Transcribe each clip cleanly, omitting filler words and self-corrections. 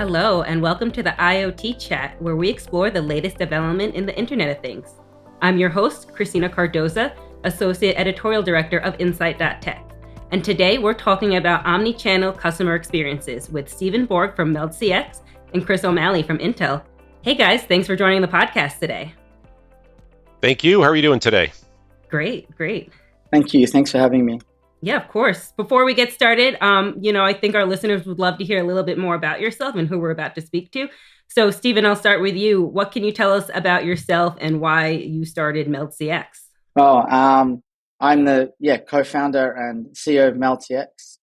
Hello, and welcome to the IoT Chat, where we explore the latest development in the Internet of Things. I'm your host, Christina Cardoza, Associate Editorial Director of insight.tech. And today we're talking about omnichannel customer experiences with Stephen Borg from meldCX and Chris O'Malley from Intel. Hey guys, thanks for joining the podcast today. Thank you. How are you doing today? Great. Thank you. Thanks for having me. Yeah, of course. Before we get started, I think our listeners would love to hear a little bit more about yourself and who we're about to speak to. So, Stephen, I'll start with you. What can you tell us about yourself and why you started meldCX? I'm the co-founder and CEO of meldCX.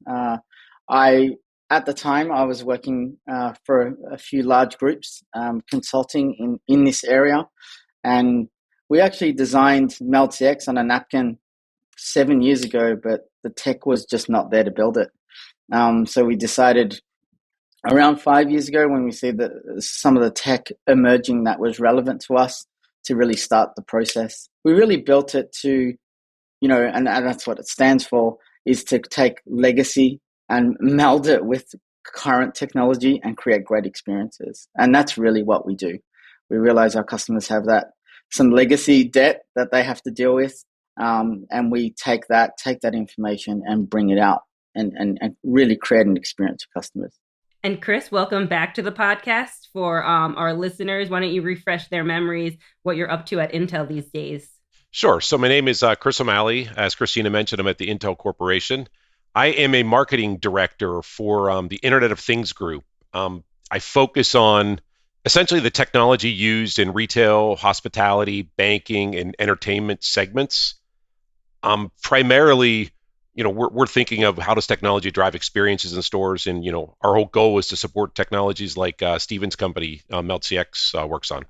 At the time, I was working for a few large groups, consulting in this area, and we actually designed meldCX on a napkin 7 years ago, but the tech was just not there to build it. So we decided around 5 years ago, when we see some of the tech emerging that was relevant to us, to really start the process. We really built it to, and that's what it stands for, is to take legacy and meld it with current technology and create great experiences. And that's really what we do. We realize our customers have some legacy debt that they have to deal with. And we take that information and bring it out and really create an experience for customers. And Chris, welcome back to the podcast. For our listeners, why don't you refresh their memories, what you're up to at Intel these days? Sure. So my name is Chris O'Malley. As Christina mentioned, I'm at the Intel Corporation. I am a marketing director for the Internet of Things group. I focus on essentially the technology used in retail, hospitality, banking, and entertainment segments. Primarily, we're thinking of how does technology drive experiences in stores, and our whole goal is to support technologies like Stephen's company, meldCX, works on.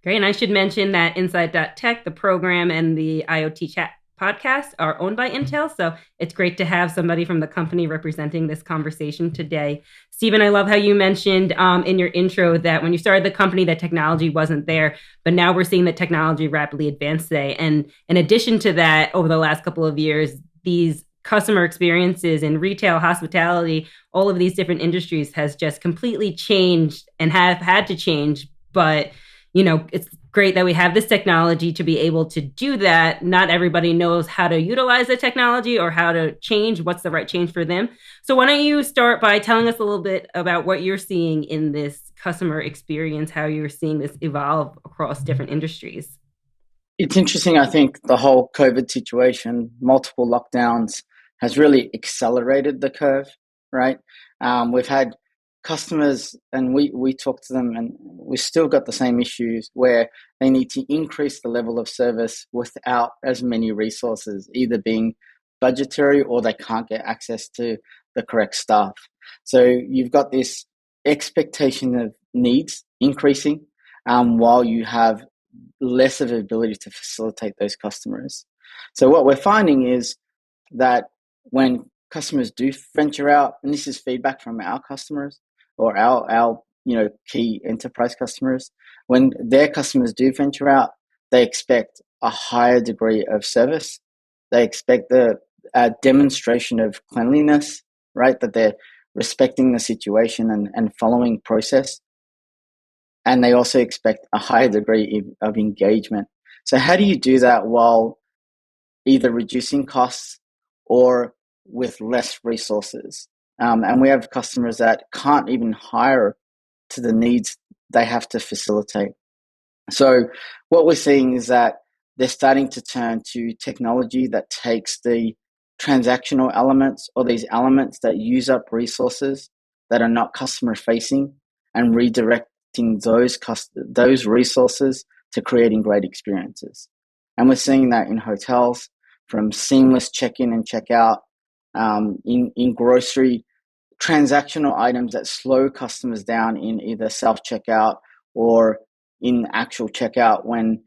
Great, and I should mention that insight.tech, the program, and the IoT Chat podcast are owned by Intel, so it's great to have somebody from the company representing this conversation today. Stephen, I love how you mentioned in your intro that when you started the company, that technology wasn't there, but now we're seeing that technology rapidly advance today. And in addition to that, over the last couple of years, these customer experiences in retail, hospitality, all of these different industries has just completely changed and have had to change. But, it's great that we have this technology to be able to do that. Not everybody knows how to utilize the technology or how to change, what's the right change for them. So why don't you start by telling us a little bit about what you're seeing in this customer experience, how you're seeing this evolve across different industries? It's interesting. I think the whole COVID situation, multiple lockdowns, has really accelerated the curve, right? We've had customers, and we talk to them, and we've still got the same issues where they need to increase the level of service without as many resources, either being budgetary or they can't get access to the correct staff. So you've got this expectation of needs increasing while you have less of an ability to facilitate those customers. So what we're finding is that when customers do venture out, and this is feedback from our customers or our key enterprise customers, when their customers do venture out, they expect a higher degree of service. They expect a demonstration of cleanliness, right? That they're respecting the situation and following process. And they also expect a higher degree of engagement. So how do you do that while either reducing costs or with less resources? And we have customers that can't even hire to the needs they have to facilitate. So what we're seeing is that they're starting to turn to technology that takes the transactional elements or these elements that use up resources that are not customer facing and redirecting those resources to creating great experiences. And we're seeing that in hotels, from seamless check-in and check-out, in grocery, transactional items that slow customers down in either self-checkout or in actual checkout when,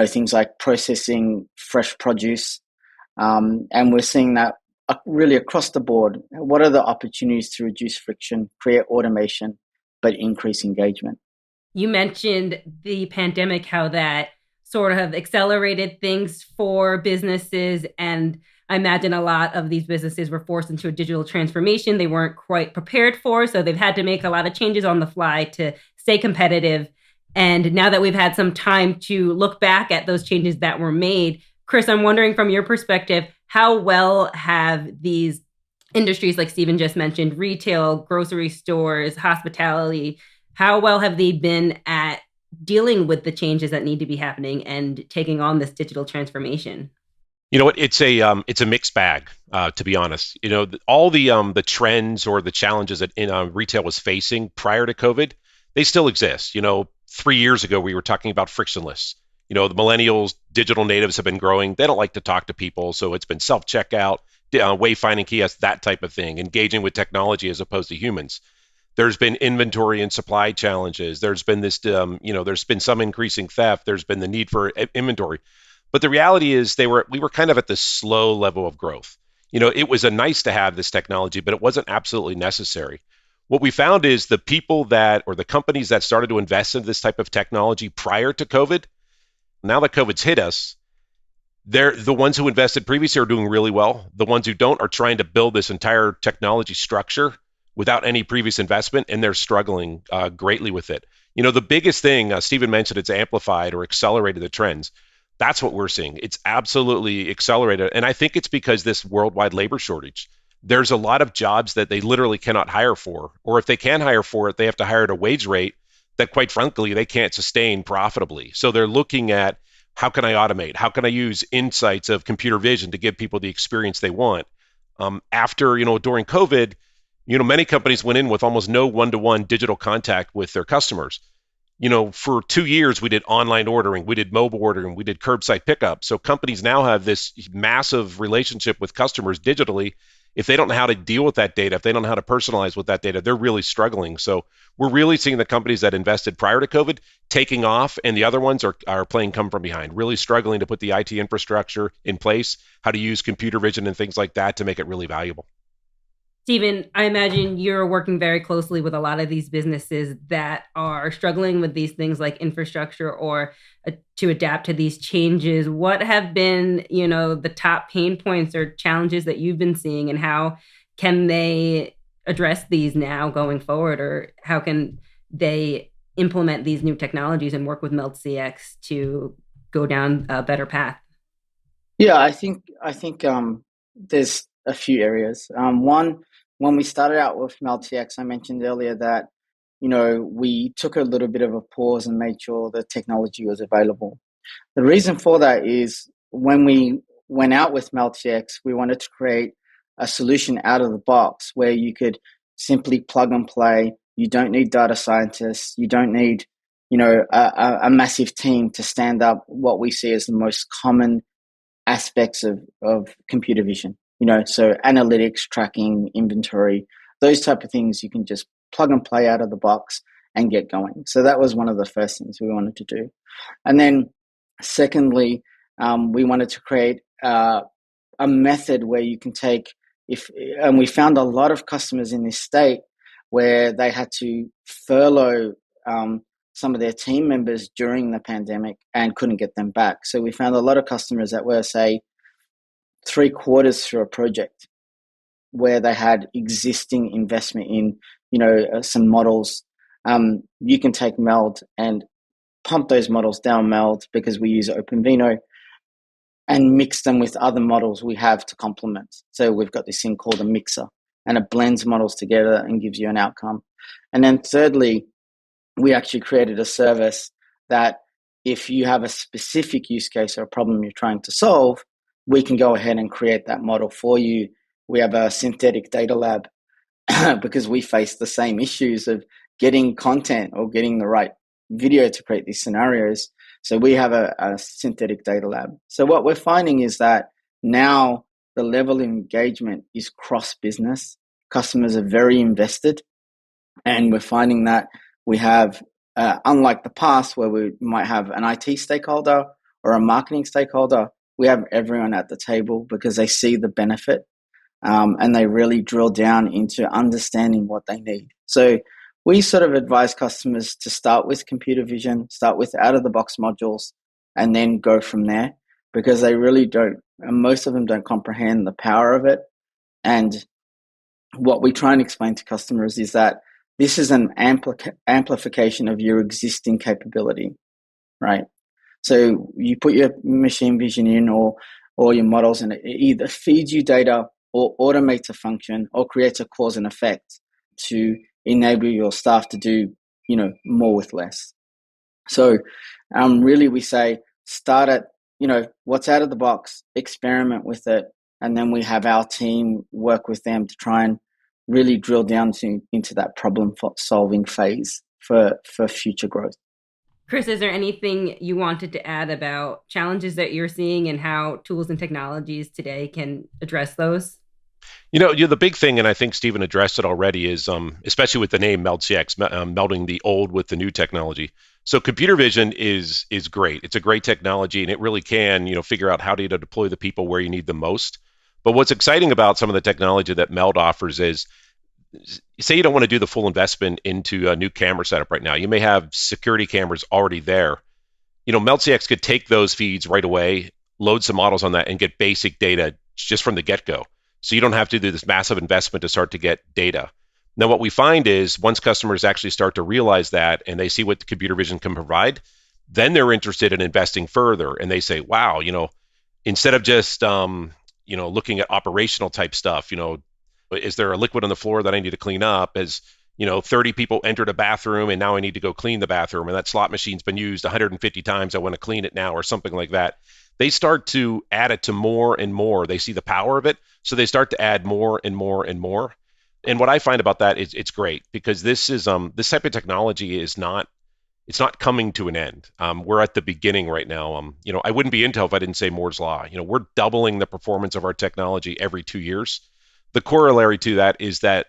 things like processing fresh produce. And we're seeing that really across the board. What are the opportunities to reduce friction, create automation, but increase engagement? You mentioned the pandemic, how that sort of accelerated things for businesses. And I imagine a lot of these businesses were forced into a digital transformation they weren't quite prepared for. So they've had to make a lot of changes on the fly to stay competitive. And now that we've had some time to look back at those changes that were made, Chris, I'm wondering from your perspective, how well have these industries, like Stephen just mentioned, retail, grocery stores, hospitality, how well have they been at dealing with the changes that need to be happening and taking on this digital transformation? You know what? It's a mixed bag, to be honest. You know, all the trends or the challenges that retail was facing prior to COVID, they still exist. You know, 3 years ago we were talking about frictionless. You know, the millennials, digital natives have been growing. They don't like to talk to people, so it's been self checkout, wayfinding kiosks, that type of thing, engaging with technology as opposed to humans. There's been inventory and supply challenges. There's been there's been some increasing theft. There's been the need for inventory. But the reality is we were kind of at this slow level of growth. You know, it was a nice to have this technology, but it wasn't absolutely necessary. What we found is the people that, or the companies that started to invest in this type of technology prior to COVID, now that COVID's hit us, they're the ones who invested previously are doing really well. The ones who don't are trying to build this entire technology structure without any previous investment, and they're struggling greatly with it. You know, the biggest thing, Stephen mentioned, it's amplified or accelerated the trends. That's what we're seeing. It's absolutely accelerated. And I think it's because this worldwide labor shortage. There's a lot of jobs that they literally cannot hire for, or if they can hire for it, they have to hire at a wage rate that, quite frankly, they can't sustain profitably. So they're looking at, how can I automate? How can I use insights of computer vision to give people the experience they want? During COVID, many companies went in with almost no one-to-one digital contact with their customers. You know, for 2 years, we did online ordering, we did mobile ordering, we did curbside pickup. So companies now have this massive relationship with customers digitally. If they don't know how to deal with that data, if they don't know how to personalize with that data, they're really struggling. So we're really seeing the companies that invested prior to COVID taking off, and the other ones are playing come from behind, really struggling to put the IT infrastructure in place, how to use computer vision and things like that to make it really valuable. Stephen, I imagine you're working very closely with a lot of these businesses that are struggling with these things like infrastructure or to adapt to these changes. What have been, the top pain points or challenges that you've been seeing, and how can they address these now going forward, or how can they implement these new technologies and work with meldCX to go down a better path? Yeah, I think there's a few areas. One, when we started out with meldCX, I mentioned earlier that we took a little bit of a pause and made sure the technology was available. The reason for that is when we went out with meldCX, we wanted to create a solution out of the box where you could simply plug and play. You don't need data scientists. You don't need, a massive team to stand up what we see as the most common aspects of computer vision. So analytics, tracking, inventory, those type of things you can just plug and play out of the box and get going. So that was one of the first things we wanted to do. And then secondly, we wanted to create a method where you can take, and we found a lot of customers in this state where they had to furlough some of their team members during the pandemic and couldn't get them back. So we found a lot of customers that were, say, 3/4 through a project where they had existing investment in, some models. You can take Meld and pump those models down Meld, because we use OpenVINO, and mix them with other models we have to complement. So we've got this thing called a mixer, and it blends models together and gives you an outcome. And then thirdly, we actually created a service that if you have a specific use case or a problem you're trying to solve, we can go ahead and create that model for you. We have a synthetic data lab because we face the same issues of getting content or getting the right video to create these scenarios. So we have a synthetic data lab. So what we're finding is that now the level of engagement is cross-business. Customers are very invested, and we're finding that we have, unlike the past where we might have an IT stakeholder or a marketing stakeholder, we have everyone at the table because they see the benefit, and they really drill down into understanding what they need. So we sort of advise customers to start with computer vision, start with out-of-the-box modules, and then go from there. because they really don't, and most of them don't comprehend the power of it. And what we try and explain to customers is that this is an amplification of your existing capability, right? So you put your machine vision in or your models, and it either feeds you data or automates a function or creates a cause and effect to enable your staff to do, more with less. So really we say start at, what's out of the box, experiment with it, and then we have our team work with them to try and really drill down into that problem solving phase for future growth. Chris, is there anything you wanted to add about challenges that you're seeing and how tools and technologies today can address those? The big thing, and I think Stephen addressed it already, is especially with the name meldCX, melding the old with the new technology. So computer vision is great. It's a great technology, and it really can, figure out how to deploy the people where you need them most. But what's exciting about some of the technology that Meld offers is, say you don't want to do the full investment into a new camera setup right now. You may have security cameras already there. meldCX could take those feeds right away, load some models on that, and get basic data just from the get-go. So you don't have to do this massive investment to start to get data. Now, what we find is once customers actually start to realize that and they see what the computer vision can provide, then they're interested in investing further. And they say, wow, instead of just, looking at operational type stuff, is there a liquid on the floor that I need to clean up? As 30 people entered a bathroom and now I need to go clean the bathroom, and that slot machine's been used 150 times. I want to clean it now, or something like that. They start to add it to more and more. They see the power of it, so they start to add more and more and more. And what I find about that is it's great, because this type of technology is not, it's not coming to an end. We're at the beginning right now. I wouldn't be Intel if I didn't say Moore's Law. We're doubling the performance of our technology every 2 years. The corollary to that is that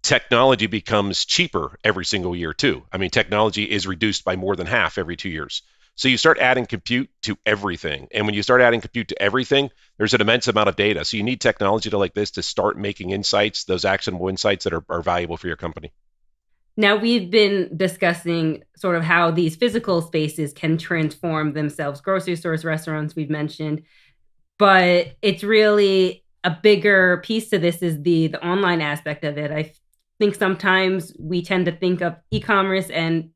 technology becomes cheaper every single year too. I mean, technology is reduced by more than half every 2 years. So you start adding compute to everything. And when you start adding compute to everything, there's an immense amount of data. So you need technology like this to start making insights, those actionable insights that are valuable for your company. Now, we've been discussing sort of how these physical spaces can transform themselves, grocery stores, restaurants, we've mentioned, but it's really a bigger piece to this is the online aspect of it. I think sometimes we tend to think of e-commerce and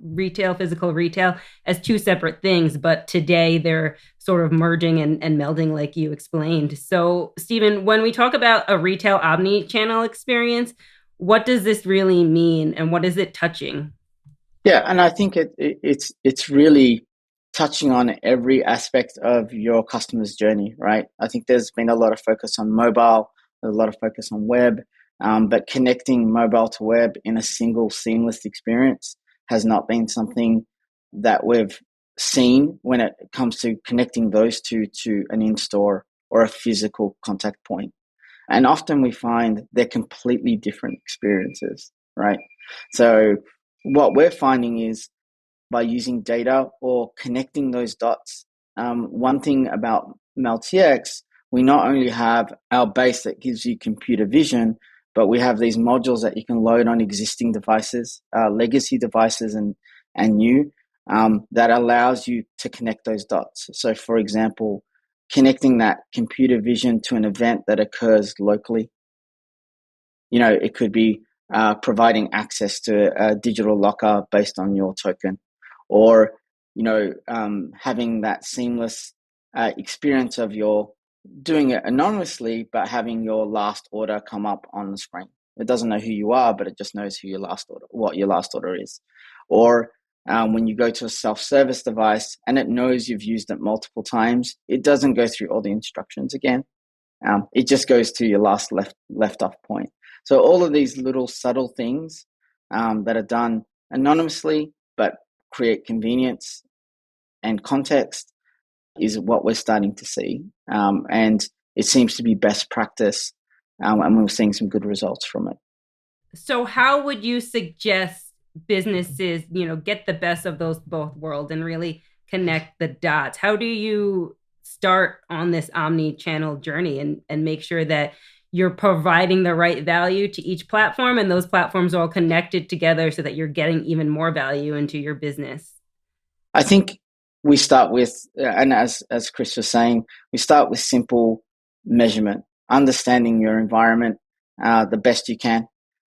retail, physical retail, as two separate things, but today they're sort of merging and melding like you explained. So, Stephen, when we talk about a retail omni-channel experience, what does this really mean and what is it touching? Yeah, and I think it's really touching on every aspect of your customer's journey, right? I think there's been a lot of focus on mobile, a lot of focus on web, but connecting mobile to web in a single seamless experience has not been something that we've seen when it comes to connecting those two to an in-store or a physical contact point. And often we find they're completely different experiences, right? So what we're finding is by using data or connecting those dots. One thing about meldCX, we not only have our base that gives you computer vision, but we have these modules that you can load on existing devices, legacy devices and new, that allows you to connect those dots. So for example, connecting that computer vision to an event that occurs locally. It could be providing access to a digital locker based on your token, or having that seamless experience of your doing it anonymously, but having your last order come up on the screen. It doesn't know who you are, but it just knows what your last order is. Or when you go to a self-service device and it knows you've used it multiple times, it doesn't go through all the instructions again. It just goes to your last left off point. So all of these little subtle things that are done anonymously but create convenience and context is what we're starting to see. And it seems to be best practice, and we're seeing some good results from it. So how would you suggest businesses, get the best of those both worlds and really connect the dots? How do you start on this omni-channel journey and make sure that you're providing the right value to each platform and those platforms are all connected together so that you're getting even more value into your business? I think we start with, and as Chris was saying, we start with simple measurement, understanding your environment the best you can,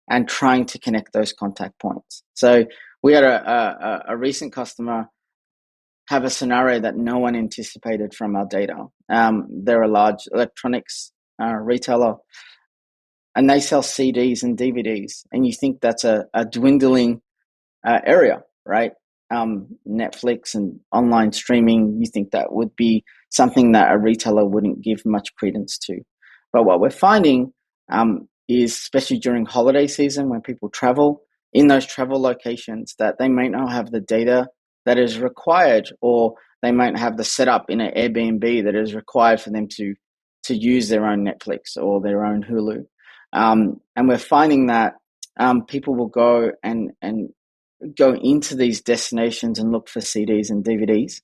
and trying to connect those contact points. So we had a recent customer have a scenario that no one anticipated from our data. They're a large electronics retailer, and they sell CDs and DVDs, and you think that's a dwindling area, right? Netflix and online streaming, you think that would be something that a retailer wouldn't give much credence to. But what we're finding is, especially during holiday season when people travel, in those travel locations, that they may not have the data that is required, or they might have the setup in an Airbnb that is required for them to use their own Netflix or their own Hulu. And we're finding that people will go and go into these destinations and look for CDs and DVDs,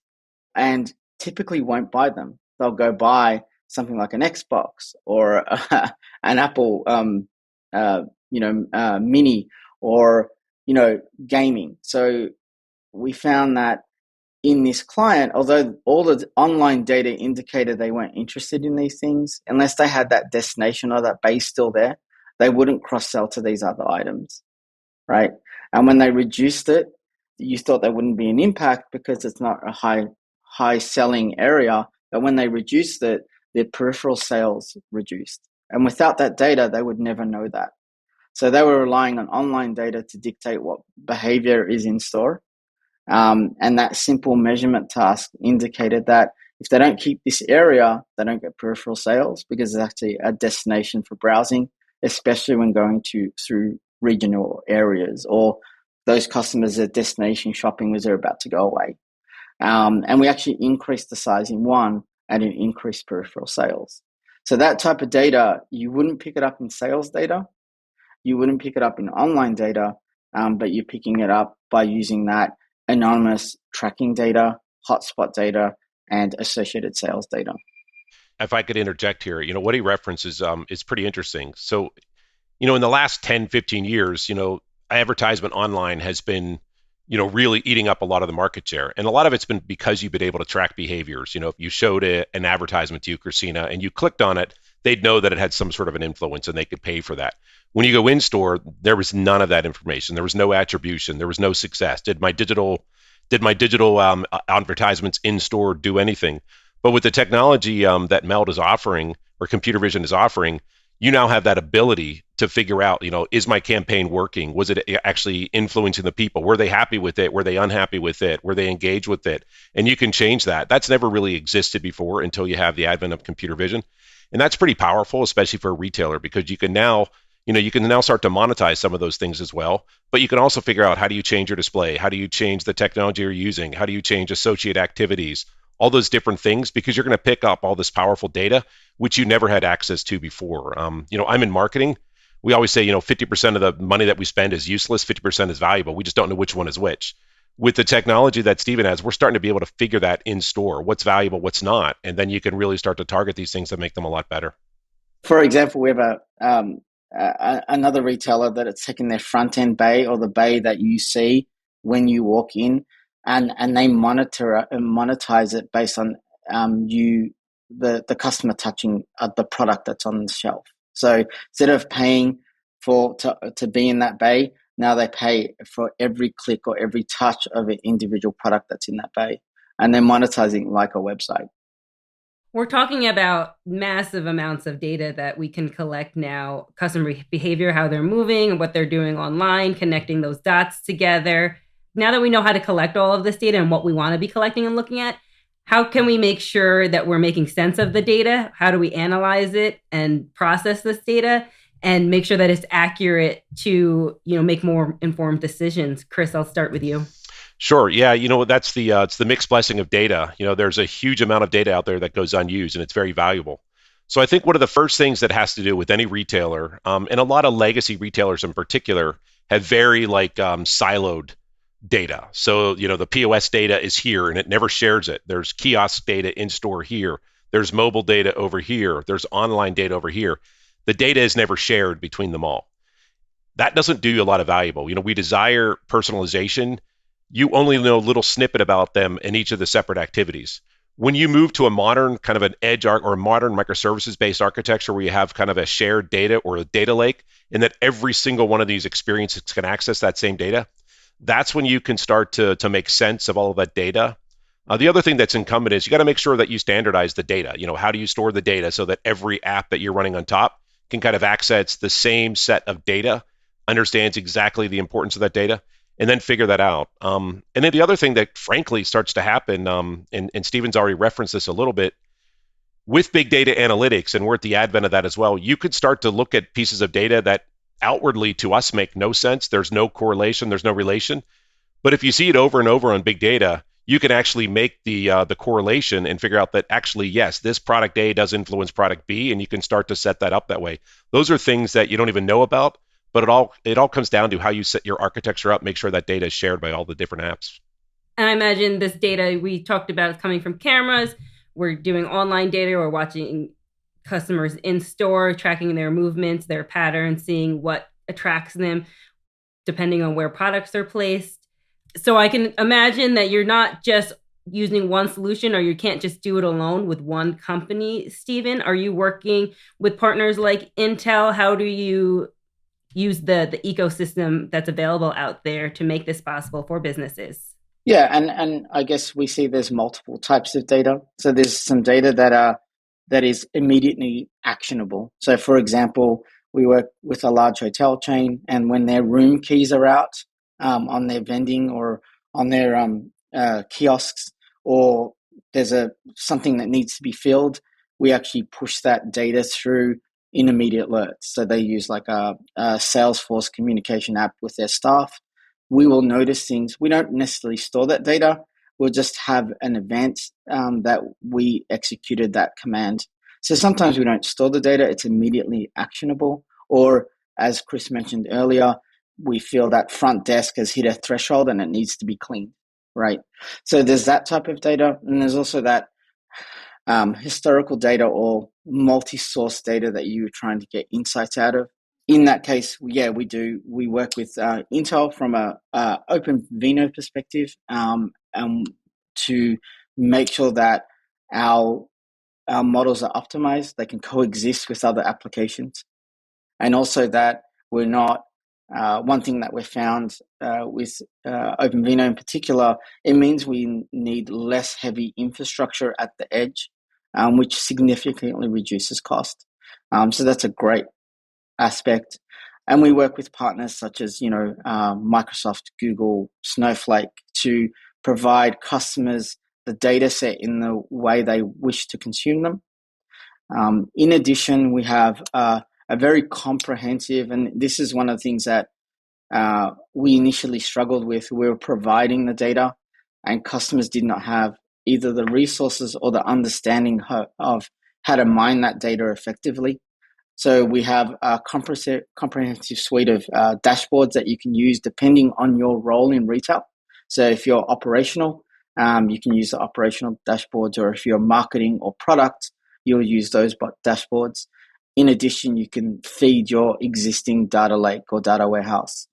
and typically won't buy them. They'll go buy something like an Xbox or an Apple, Mini, or gaming. So we found that in this client, although all the online data indicated they weren't interested in these things, unless they had that destination or that base still there, they wouldn't cross-sell to these other items, right? And when they reduced it, you thought there wouldn't be an impact because it's not a high selling area. But when they reduced it, their peripheral sales reduced. And without that data, they would never know that. So they were relying on online data to dictate what behavior is in store. And that simple measurement task indicated that if they don't keep this area, they don't get peripheral sales, because it's actually a destination for browsing, especially when going through regional areas, or those customers, their destination shopping was they're about to go away. And we actually increased the size in one and it increased peripheral sales. So that type of data, you wouldn't pick it up in sales data. You wouldn't pick it up in online data, but you're picking it up by using that anonymous tracking data, hotspot data, and associated sales data. If I could interject here, what he references is pretty interesting. So, in the last 10, 15 years, advertisement online has been, really eating up a lot of the market share. And a lot of it's been because you've been able to track behaviors. If you showed an advertisement to you, Christina, and you clicked on it, they'd know that it had some sort of an influence and they could pay for that. When you go in store, there was none of that information. There was no attribution. There was no success. Did my digital advertisements in store do anything? But with the technology that Meld is offering, or computer vision is offering, you now have that ability to figure out, is my campaign working? Was it actually influencing the people? Were they happy with it? Were they unhappy with it? Were they engaged with it? And you can change that. That's never really existed before until you have the advent of computer vision. And that's pretty powerful, especially for a retailer, because you can now start to monetize some of those things as well. But you can also figure out, how do you change your display? How do you change the technology you're using? How do you change associate activities? All those different things, because you're going to pick up all this powerful data, which you never had access to before. I'm in marketing. We always say, 50% of the money that we spend is useless, 50% is valuable. We just don't know which one is which. With the technology that Stephen has, we're starting to be able to figure that in store, what's valuable, what's not. And then you can really start to target these things that make them a lot better. For example, we have another retailer that it's taking their front end bay, or the bay that you see when you walk in, and they monetize it based on the customer touching the product that's on the shelf. So instead of paying to be in that bay, now they pay for every click or every touch of an individual product that's in that bay, and they're monetizing like a website. We're talking about massive amounts of data that we can collect now, customer behavior, how they're moving, what they're doing online, connecting those dots together. Now that we know how to collect all of this data and what we want to be collecting and looking at, how can we make sure that we're making sense of the data? How do we analyze it and process this data and make sure that it's accurate to, make more informed decisions? Chris, I'll start with you. Sure. Yeah. That's it's the mixed blessing of data. There's a huge amount of data out there that goes unused, and it's very valuable. So I think one of the first things that has to do with any retailer, and a lot of legacy retailers in particular, have very siloed data. So, the POS data is here and it never shares it. There's kiosk data in store here. There's mobile data over here. There's online data over here. The data is never shared between them all. That doesn't do you a lot of valuable. We desire personalization, you only know a little snippet about them in each of the separate activities. When you move to a modern kind of an edge or a modern microservices based architecture where you have kind of a shared data or a data lake, and that every single one of these experiences can access that same data, that's when you can start to make sense of all of that data. The other thing that's incumbent is you got to make sure that you standardize the data. How do you store the data so that every app that you're running on top can kind of access the same set of data, understands exactly the importance of that data, and then figure that out. And then the other thing that frankly starts to happen, and Stephen's already referenced this a little bit, with big data analytics, and we're at the advent of that as well, you could start to look at pieces of data that outwardly to us make no sense. There's no correlation, there's no relation. But if you see it over and over on big data, you can actually make the correlation and figure out that actually, yes, this product A does influence product B, and you can start to set that up that way. Those are things that you don't even know about, but it all comes down to how you set your architecture up, make sure that data is shared by all the different apps. And I imagine this data we talked about is coming from cameras. We're doing online data. We're watching customers in store, tracking their movements, their patterns, seeing what attracts them, depending on where products are placed. So I can imagine that you're not just using one solution, or you can't just do it alone with one company. Stephen, are you working with partners like Intel? How do you use the ecosystem that's available out there to make this possible for businesses? Yeah, and I guess we see there's multiple types of data. So there's some data that is immediately actionable. So for example, we work with a large hotel chain, and when their room keys are out on their vending or on their kiosks, or there's something that needs to be filled, we actually push that data through in immediate alerts. So they use like a Salesforce communication app with their staff. We will notice things. We don't necessarily store that data. We'll just have an event that we executed that command. So sometimes we don't store the data. It's immediately actionable. Or as Chris mentioned earlier, we feel that front desk has hit a threshold and it needs to be cleaned, right? So there's that type of data. And there's also that historical data or multi-source data that you're trying to get insights out of. In that case, yeah, we do. We work with Intel from a open vino perspective, to make sure that our models are optimized. They can coexist with other applications, and also that we're not. One thing that we found with OpenVINO in particular, it means we need less heavy infrastructure at the edge, which significantly reduces cost. So that's a great aspect. And we work with partners such as, Microsoft, Google, Snowflake to provide customers the data set in the way they wish to consume them. In addition, we have a very comprehensive, and this is one of the things that we initially struggled with. We were providing the data and customers did not have either the resources or the understanding of how to mine that data effectively. So we have a comprehensive suite of dashboards that you can use depending on your role in retail. So if you're operational, you can use the operational dashboards, or if you're marketing or product, you'll use those dashboards. In addition, you can feed your existing data lake or data warehouse.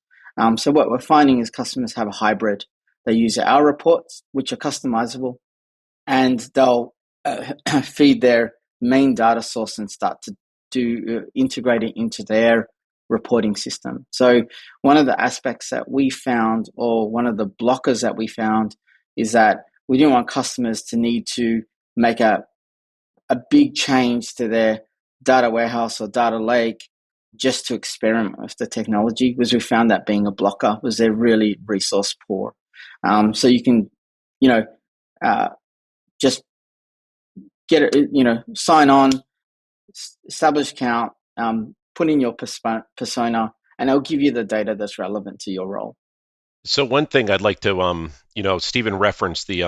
So what we're finding is customers have a hybrid. They use our reports, which are customizable, and they'll feed their main data source and start to integrate it into their reporting system. So one of the aspects that we found, or one of the blockers that we found, is that we didn't want customers to need to make a big change to their data warehouse or data lake just to experiment with the technology, because we found that being a blocker, was they're really resource poor. So you can, just get it, sign on, establish account, put in your persona, and it'll give you the data that's relevant to your role. So one thing I'd like to, Stephen referenced the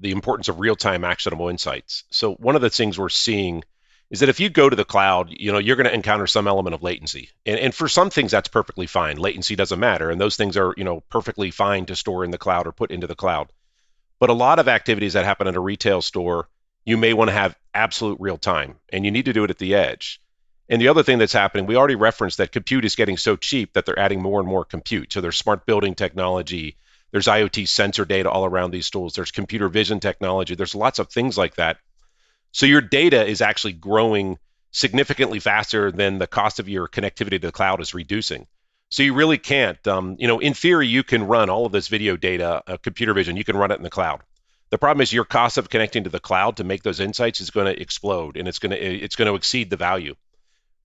importance of real-time actionable insights. So one of the things we're seeing is that if you go to the cloud, you're going to encounter some element of latency. And for some things, that's perfectly fine. Latency doesn't matter. And those things are, perfectly fine to store in the cloud or put into the cloud. But a lot of activities that happen at a retail store, you may want to have absolute real time, and you need to do it at the edge. And the other thing that's happening, we already referenced that compute is getting so cheap that they're adding more and more compute. So there's smart building technology, There's IoT sensor data all around these tools. There's computer vision technology. There's lots of things like that. So your data is actually growing significantly faster than the cost of your connectivity to the cloud is reducing. So you really can't, in theory, you can run all of this video data, computer vision, you can run it in the cloud. The problem is your cost of connecting to the cloud to make those insights is going to explode, and it's going to exceed the value.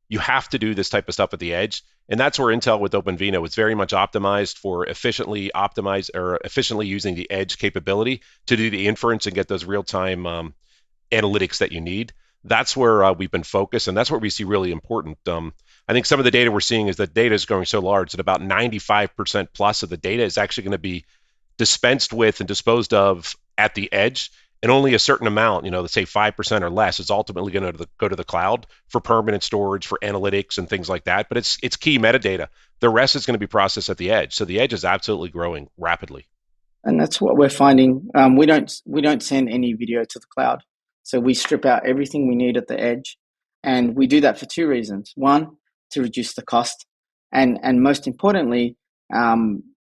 You have to do this type of stuff at the edge, and that's where Intel with OpenVINO is very much optimized for efficiently using the edge capability to do the inference and get those real-time analytics that you need. That's where we've been focused, and that's where we see really important. I think some of the data we're seeing is that data is growing so large that about 95% plus of the data is actually going to be dispensed with and disposed of at the edge, and only a certain amount, let's say 5% or less, is ultimately going to go to the cloud for permanent storage, for analytics and things like that. But it's key metadata. The rest is going to be processed at the edge. So the edge is absolutely growing rapidly. And that's what we're finding. We don't send any video to the cloud. So we strip out everything we need at the edge. And we do that for two reasons. One, to reduce the cost. And most importantly,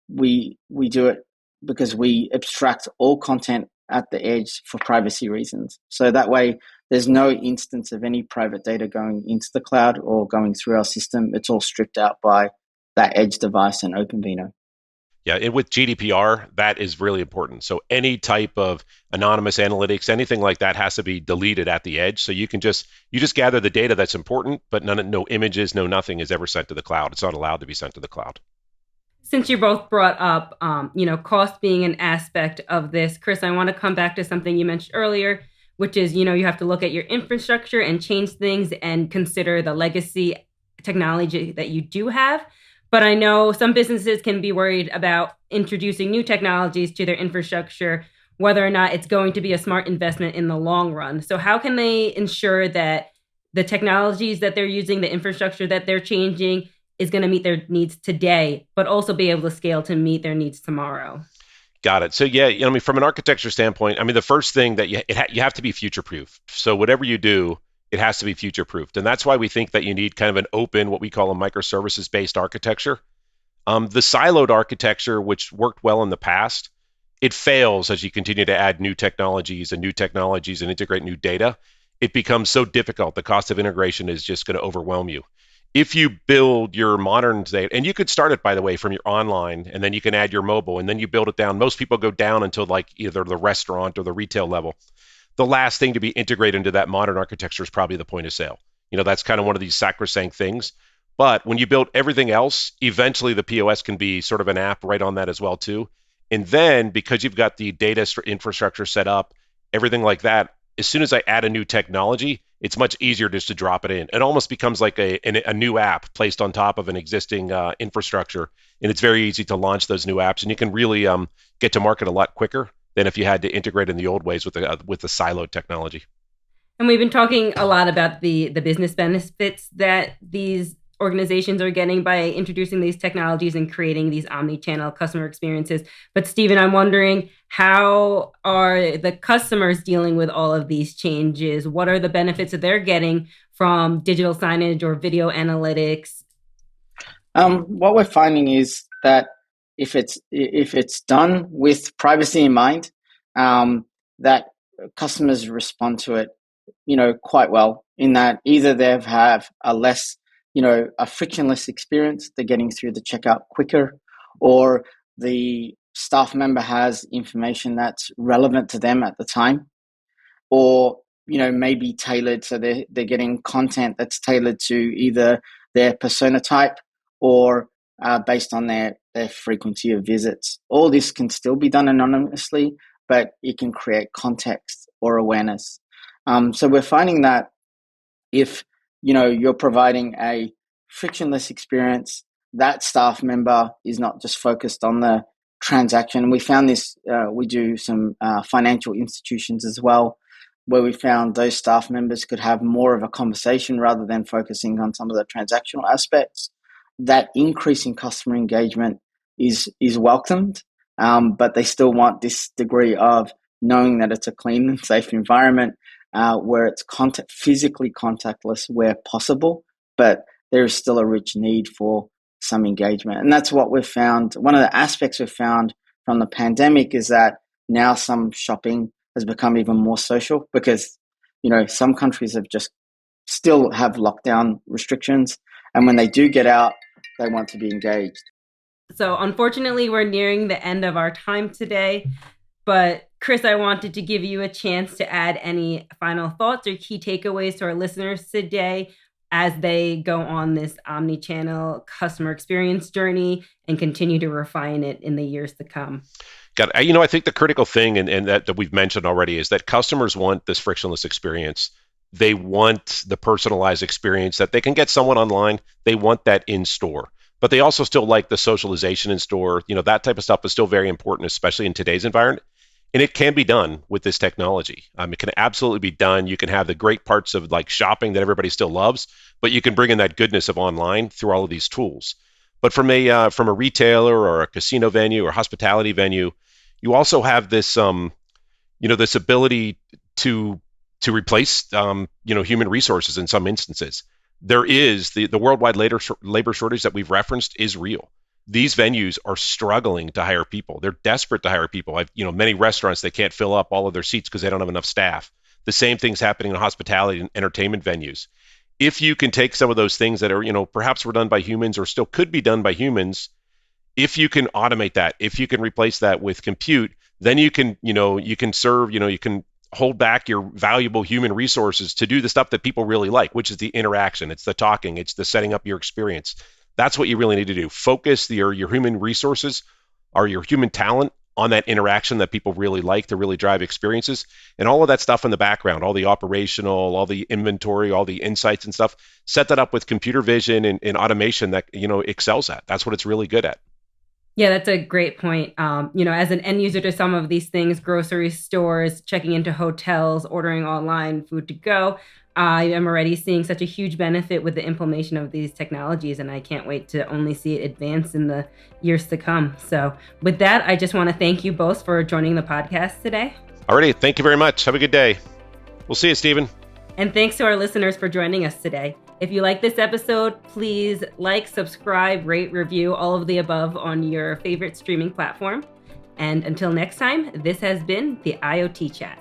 we do it because we abstract all content at the edge for privacy reasons. So that way, there's no instance of any private data going into the cloud or going through our system. It's all stripped out by that edge device and OpenVINO. Yeah, and with GDPR, that is really important. So any type of anonymous analytics, anything like that has to be deleted at the edge. So you just gather the data that's important, but no images, no nothing is ever sent to the cloud. It's not allowed to be sent to the cloud. Since you both brought up, cost being an aspect of this, Chris, I want to come back to something you mentioned earlier, which is, you have to look at your infrastructure and change things and consider the legacy technology that you do have. But I know some businesses can be worried about introducing new technologies to their infrastructure, whether or not it's going to be a smart investment in the long run. So how can they ensure that the technologies that they're using, the infrastructure that they're changing, is going to meet their needs today, but also be able to scale to meet their needs tomorrow? Got it. So yeah, from an architecture standpoint, the first thing that you have to be future-proof. So whatever you do, it has to be future-proofed. And that's why we think that you need kind of an open, what we call a microservices-based architecture. The siloed architecture, which worked well in the past, it fails as you continue to add new technologies and integrate new data. It becomes so difficult. The cost of integration is just going to overwhelm you. If you build your modern data, and you could start it, by the way, from your online, and then you can add your mobile, and then you build it down. Most people go down until like either the restaurant or the retail level. The last thing to be integrated into that modern architecture is probably the point of sale. That's kind of one of these sacrosanct things. But when you build everything else, eventually the POS can be sort of an app right on that as well too. And then because you've got the data infrastructure set up, everything like that, as soon as I add a new technology, it's much easier just to drop it in. It almost becomes like a new app placed on top of an existing infrastructure. And it's very easy to launch those new apps. And you can really get to market a lot quicker than if you had to integrate in the old ways with the siloed technology. And we've been talking a lot about the business benefits that these organizations are getting by introducing these technologies and creating these omni-channel customer experiences. But Stephen, I'm wondering, how are the customers dealing with all of these changes? What are the benefits that they're getting from digital signage or video analytics? What we're finding is that if it's done with privacy in mind, that customers respond to it, quite well. In that either they have a less, a frictionless experience, they're getting through the checkout quicker, or the staff member has information that's relevant to them at the time, or maybe tailored, so they're getting content that's tailored to either their persona type or based on their frequency of visits. All this can still be done anonymously, but it can create context or awareness. So we're finding that if you're providing a frictionless experience, that staff member is not just focused on the transaction. We found this, we do some financial institutions as well, where we found those staff members could have more of a conversation rather than focusing on some of the transactional aspects. That increase in customer engagement is welcomed, but they still want this degree of knowing that it's a clean and safe environment where it's physically contactless where possible, but there is still a rich need for some engagement. And that's what we've found. One of the aspects we've found from the pandemic is that now some shopping has become even more social because, some countries have just still have lockdown restrictions. And when they do get out, they want to be engaged. So unfortunately, we're nearing the end of our time today. But Chris, I wanted to give you a chance to add any final thoughts or key takeaways to our listeners today as they go on this omni-channel customer experience journey and continue to refine it in the years to come. Got it. I think the critical thing, and that we've mentioned already, is that customers want this frictionless experience. They want the personalized experience that they can get someone online. They want that in store. But they also still like the socialization in store. That type of stuff is still very important, especially in today's environment. And it can be done with this technology. It can absolutely be done. You can have the great parts of like shopping that everybody still loves, but you can bring in that goodness of online through all of these tools. But from a retailer or a casino venue or hospitality venue, you also have this this ability to replace human resources in some instances. There is the worldwide labor shortage that we've referenced is real. These venues are struggling to hire people. They're desperate to hire people. Many restaurants, they can't fill up all of their seats because they don't have enough staff. The same thing's happening in hospitality and entertainment venues. If you can take some of those things that are, perhaps were done by humans or still could be done by humans, if you can automate that, if you can replace that with compute, then you can serve, you can hold back your valuable human resources to do the stuff that people really like, which is the interaction. It's the talking. It's the setting up your experience. That's what you really need to do. Focus your human resources or your human talent on that interaction that people really like to really drive experiences. And all of that stuff in the background, all the operational, all the inventory, all the insights and stuff, set that up with computer vision and automation that, excels at. That's what it's really good at. Yeah, that's a great point. As an end user to some of these things, grocery stores, checking into hotels, ordering online, food to go, I am already seeing such a huge benefit with the implementation of these technologies, and I can't wait to only see it advance in the years to come. So with that, I just want to thank you both for joining the podcast today. Alrighty, thank you very much. Have a good day. We'll see you, Stephen. And thanks to our listeners for joining us today. If you like this episode, please like, subscribe, rate, review, all of the above on your favorite streaming platform. And until next time, this has been the IoT Chat.